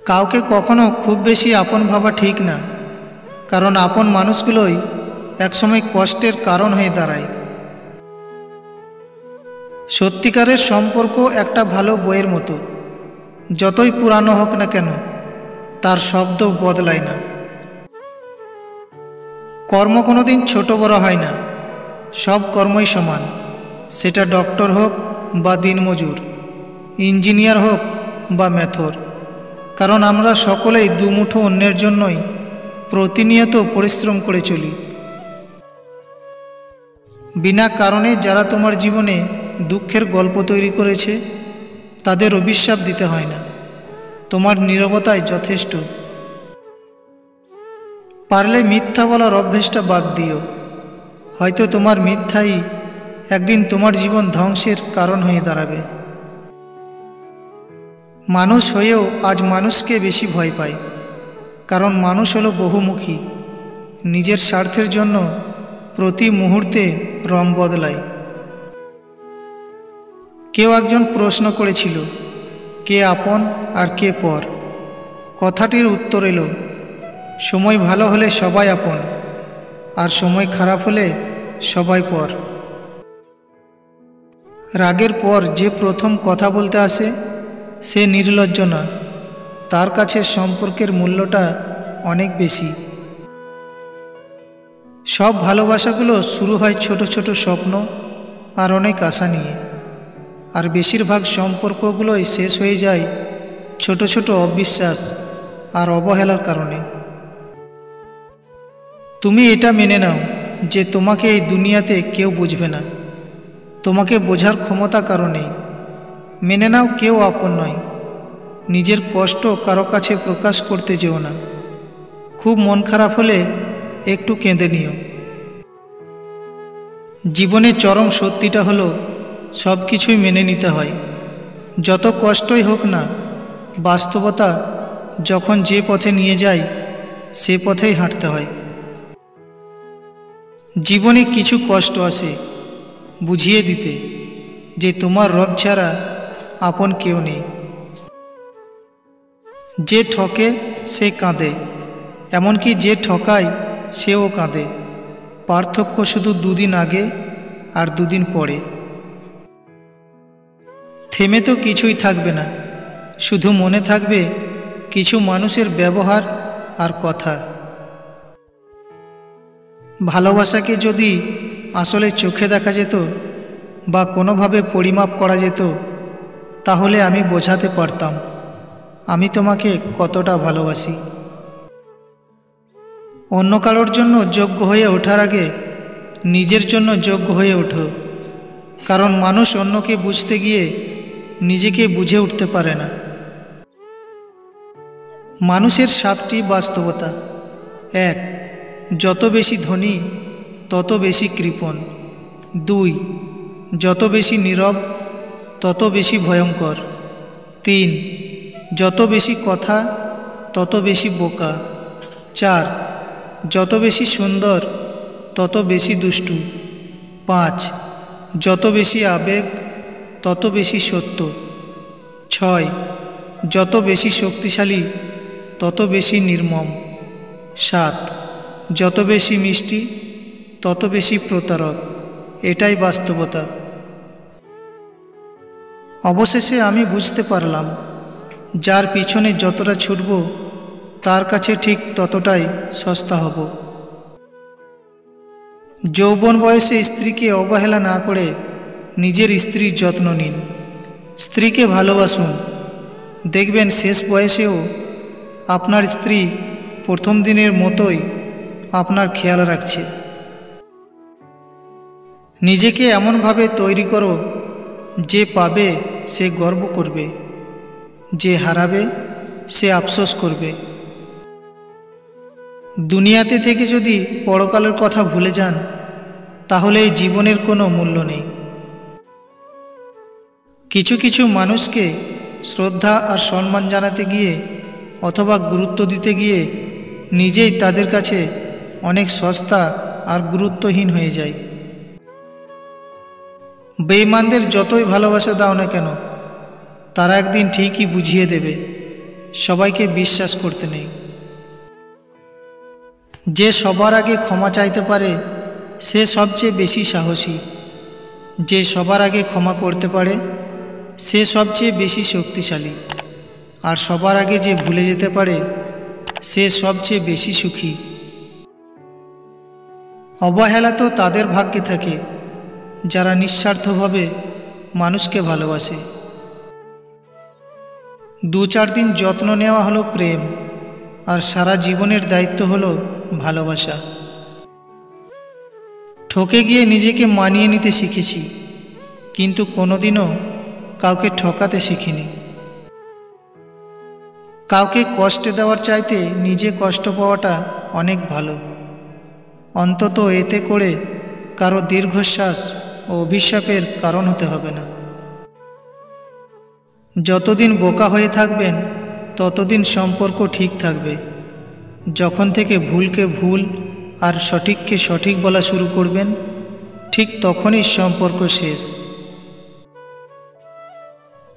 কাউকে কখনো খুব বেশি আপন ভাবা ঠিক না, কারণ আপন মানুষগুলোই একসময় কষ্টের কারণ হয়ে দাঁড়ায়। সত্যিকারের সম্পর্ক একটা ভালো বইয়ের মতো, যতই পুরানো হোক না কেন তার শব্দ বদলায় না। কর্ম কোনোদিন ছোট বড় হয় না, সব কর্মই সমান, সেটা ডক্টর হোক বা দিনমজুর, ইঞ্জিনিয়ার হোক বা মেথর, কারণ আমরা সকলেই দুমুঠো অন্যের জন্যই প্রতিনিয়ত পরিশ্রম করে চলি। বিনা কারণে যারা তোমার জীবনে দুঃখের গল্প তৈরি করেছে তাদের অভিশাপ দিতে হয় না, তোমার নীরবতাই যথেষ্ট। পারলে মিথ্যা বলার অভ্যেসটা বাদ দিও, হয়তো তোমার মিথ্যাই একদিন তোমার জীবন ধ্বংসের কারণ হয়ে দাঁড়াবে। মানুষ হয়েও আজ মানুষকে বেশি ভয় পায়, কারণ মানুষ হলো বহুমুখী, নিজের স্বার্থের জন্য প্রতি মুহূর্তে রং বদলায়। কেউ একজন প্রশ্ন করেছিল, কে আপন আর কে পর? কথাটির উত্তর এলো, সময় ভালো হলে সবাই আপন, আর সময় খারাপ হলে সবাই পর। রাগের পর যে প্রথম কথা বলতে আসে সে নির্লজ্জ না, তার কাছে সম্পর্কের মূল্যটা অনেক বেশি। সব ভালোবাসাগুলো শুরু হয় ছোট ছোট স্বপ্ন আর অনেক আশা নিয়ে, আর বেশিরভাগ সম্পর্কগুলোই শেষ হয়ে যায় ছোট ছোট অবিশ্বাস আর অবহেলার কারণে। তুমি এটা মেনে নাও যে তোমাকে এই দুনিয়াতে কেউ বুঝবে না, তোমাকে বোঝার ক্ষমতা কারো নেই। মেনে নাও কেউ আপন নয়, নিজের কষ্ট কারো কাছে প্রকাশ করতে যেও না। খুব মন খারাপ হলে একটু কেঁদে নিও। জীবনের চরম সত্যিটা হলো সব কিছুই মেনে নিতে হয়, যত কষ্টই হোক না। বাস্তবতা যখন যে পথে নিয়ে যায় সে পথেই হাঁটতে হয়। জীবনে কিছু কষ্ট আসে বুঝিয়ে দিতে যে তোমার রব ছাড়া আপন কেউ নেই। যে ঠকে সে কাঁদে, এমনকি যে ঠকায় সেও কাঁদে। পার্থক্য শুধু দুদিন আগে আর দুদিন পরে। থেমে তো কিছুই থাকবে না, শুধু মনে থাকবে কিছু মানুষের ব্যবহার আর কথা। ভালোবাসাকে যদি আসলে চোখে দেখা যেত বা কোনোভাবে পরিমাপ করা যেত, তাহলে আমি বোঝাতে পারতাম আমি তোমাকে কতটা ভালোবাসি। অন্য কারোর জন্য যোগ্য হয়ে ওঠার আগে নিজের জন্য যোগ্য হয়ে ওঠো, কারণ মানুষ অন্যকে বুঝতে গিয়ে নিজেকে বুঝে উঠতে পারে না। মানুষের 7টি বাস্তবতা। 1. যত বেশি ধনী তত বেশি কৃপণ। 2. যত বেশি নীরব তত বেশি ভয়ঙ্কর। 3. যত বেশি কথা তত বেশি বোকা। 4. যত বেশি সুন্দর তত বেশি দুষ্টু। 5. যত বেশি আবেগ তত বেশি সত্য। 6. যত বেশি শক্তিশালী তত বেশি নির্মম। 7. যত বেশি মিষ্টি তত বেশি প্রতারক। এটাই বাস্তবতা। অবশেষে আমি বুঝতে পারলাম, যার পিছনে যতটা ছুটব তার কাছে ঠিক ততটাই সস্তা হব। যৌবন বয়সে স্ত্রীকে অবহেলা না করে নিজের স্ত্রীর যত্ন নিন। স্ত্রীকে ভালোবাসুন, দেখবেন শেষ বয়সেও আপনার স্ত্রী প্রথম দিনের মতোই আপনার খেয়াল রাখছে। নিজেকে এমনভাবে তৈরি করো যে পাবে সে গর্ব করবে, যে হারাবে সে আফসোস করবে। দুনিয়াতে থেকে যদি পরকালের কথা ভুলে যান, তাহলে এই জীবনের কোনো মূল্য নেই। কিছু কিছু মানুষকে শ্রদ্ধা আর সম্মান জানাতে গিয়ে অথবা গুরুত্ব দিতে গিয়ে নিজেই তাদের কাছে অনেক সস্তা আর গুরুত্বহীন হয়ে যায়। বেঈমানদের যতই ভালোবাসা দাও না কেন, তারা একদিন ঠিকই বুঝিয়ে দেবে সবাইকে বিশ্বাস করতে নেই। যে সবার আগে ক্ষমা চাইতে পারে সে সবচেয়ে বেশি সাহসী। যে সবার আগে ক্ষমা করতে পারে সে সবচেয়ে বেশি শক্তিশালী। আর সবার আগে যে ভুলে যেতে পারে সে সবচেয়ে বেশি সুখী। অবহেলা তো তাদের ভাগ্যে থাকে যারা নিঃস্বার্থভাবে মানুষকে ভালোবাসে। 2-4 দিন যত্ন নেওয়া হলো প্রেম, আর সারা জীবনের দায়িত্ব হলো ভালোবাসা। ঠকে গিয়ে নিজেকে মানিয়ে নিতে শিখেছি, কিন্তু কোনোদিনও কাউকে ঠকাতে শিখিনি। কাউকে কষ্ট দেওয়ার চাইতে নিজে কষ্ট পাওয়াটা অনেক ভালো। অন্তত এতে করে কারো দীর্ঘশ্বাস ও অভিশাপের কারণ হতে হবে না। যতদিন বোকা হয়ে থাকবেন ততদিন সম্পর্ক ঠিক থাকবে। যখন থেকে ভুলকে ভুল আর সঠিককে সঠিক বলা শুরু করবেন, ঠিক তখনই সম্পর্ক শেষ।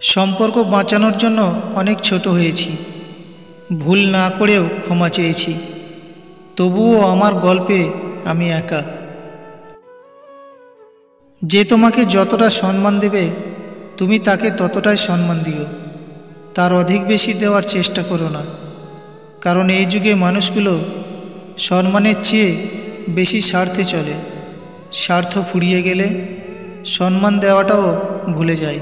সম্পর্ক বাঁচানোর জন্য অনেক ছোট হয়েছি, ভুল না করেও ক্ষমা চেয়েছি, তবুও আমার গল্পে আমি একা। যে তোমাকে যতটা সম্মান দেবে তুমি তাকে ততটাই সম্মান দিও, তার অধিক বেশি দেওয়ার চেষ্টা করো না। কারণ এই যুগে মানুষগুলো সম্মানের চেয়ে বেশি স্বার্থে চলে। স্বার্থ ফুরিয়ে গেলে সম্মান দেওয়াটাও ভুলে যায়।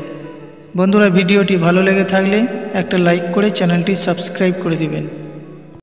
বন্ধুরা, ভিডিওটি ভালো লেগে থাকলে একটা লাইক করে চ্যানেলটি সাবস্ক্রাইব করে দিবেন।